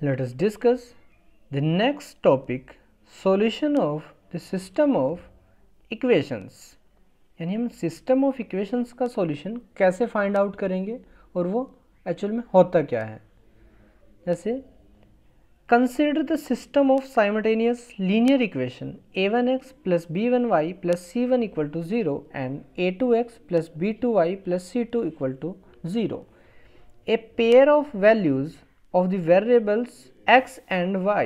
Let us discuss the next topic, solution of the system of equations। यानी हम system of equations का solution कैसे find out करेंगे और वो एक्चुअल में होता क्या है। जैसे consider the system of simultaneous linear equation a1x plus b1y plus c1 equal to 0 and a2x plus b2y plus c2 equal to 0। A pair of values of the variables x and y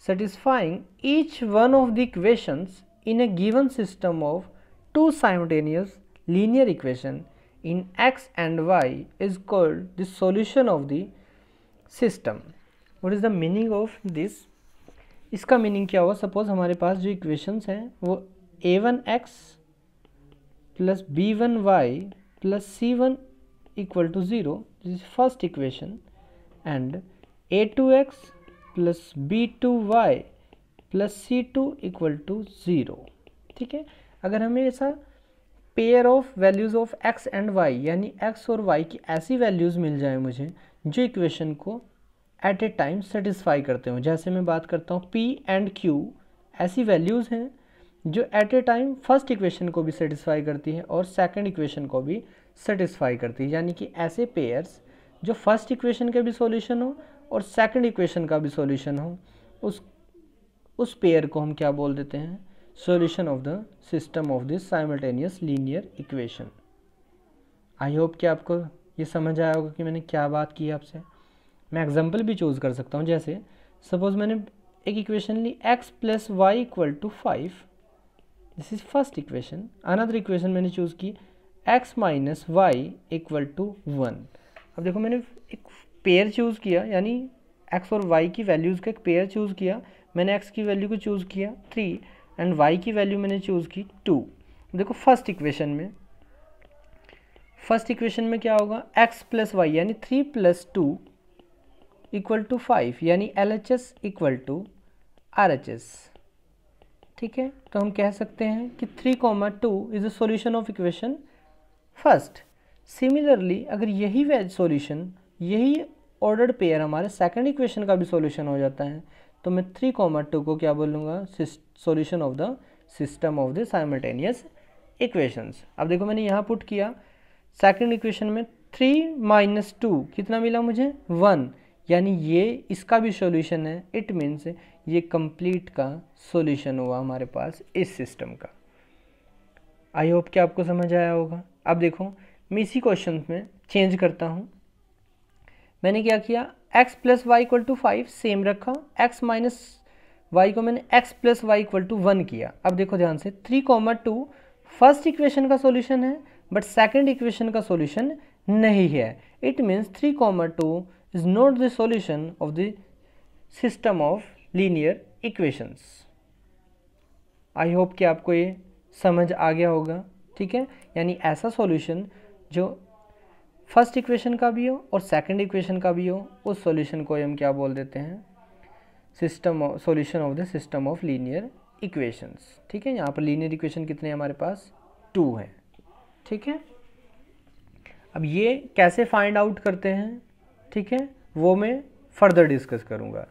satisfying each one of the equations in a given system of two simultaneous linear equation in x and y is called the solution of the system। What is the meaning of this? इसका meaning क्या हुआ? Suppose हमारे पास जो equations हैं वो a1x plus b1y plus c1 equal to 0, this is first equation, and a2x plus b2y plus c2 equal to 0। ठीक है, अगर हमें ऐसा pair of values of x and y यानी x और y की ऐसी वैल्यूज़ मिल जाए मुझे जो इक्वेशन को एट ए टाइम सेटिस्फाई करते हो। जैसे मैं बात करता हूँ p एंड q ऐसी वैल्यूज़ हैं जो at a time first equation को भी सेटिस्फाई करती है और सेकंड इक्वेशन को भी सेटिस्फाई करती है। यानी कि ऐसे पेयर्स जो फर्स्ट इक्वेशन का भी सॉल्यूशन हो और सेकंड इक्वेशन का भी सॉल्यूशन हो, उस पेयर को हम क्या बोल देते हैं? Solution of the system of this simultaneous linear equation. I hope कि आपको ये समझ आया होगा कि मैंने क्या बात की आपसे। मैं एग्जाम्पल भी चूज़ कर सकता हूँ। जैसे सपोज मैंने एक इक्वेशन ली x plus y equal to 5, this is first equation. Another equation मैंने चूज़ की x minus y equal to 1। अब देखो मैंने एक पेयर चूज़ किया, यानी x और y की वैल्यूज़ का एक पेयर चूज़ किया। मैंने x की वैल्यू को चूज़ किया 3 एंड y की वैल्यू मैंने चूज़ की 2। देखो फर्स्ट इक्वेशन में क्या होगा? x प्लस वाई यानी 3 प्लस 2 इक्वल टू 5, यानी LHS इक्वल टू RHS। ठीक है, तो हम कह सकते हैं कि 3,2 is the solution of equation first. Similarly अगर यही यही ऑर्डर्ड पेयर हमारे सेकंड इक्वेशन का भी सॉल्यूशन हो जाता है तो मैं 3,2 को क्या बोलूँगा? Solution of the system of the simultaneous equations. अब देखो मैंने यहाँ पुट किया सेकंड इक्वेशन में 3 माइनस 2 कितना मिला मुझे? 1, यानी ये इसका भी सॉल्यूशन है। इट मीन्स ये कंप्लीट का सॉल्यूशन हुआ हमारे पास इस सिस्टम का। आई होप कि आपको समझ आया होगा। अब देखो मैं इसी क्वेश्चन में चेंज करता हूँ। मैंने क्या किया? x plus y equal to 5 same रखा, x माइनस वाई को मैंने x plus y equal to 1 किया। अब देखो ध्यान से 3,2 फर्स्ट इक्वेशन का सॉल्यूशन है बट सेकंड इक्वेशन का सॉल्यूशन नहीं है। It means 3,2 is not the solution of the system of linear equations. I hope कि आपको ये समझ आ गया होगा। ठीक है, यानी ऐसा सॉल्यूशन जो फर्स्ट इक्वेशन का भी हो और सेकंड इक्वेशन का भी हो, उस सॉल्यूशन को हम क्या बोल देते हैं? Solution of the system of linear equations. ठीक है, यहाँ पर लीनियर इक्वेशन कितने हमारे पास? 2 हैं। ठीक है, अब ये कैसे फाइंड आउट करते हैं, ठीक है, वो मैं फर्दर डिस्कस करूँगा।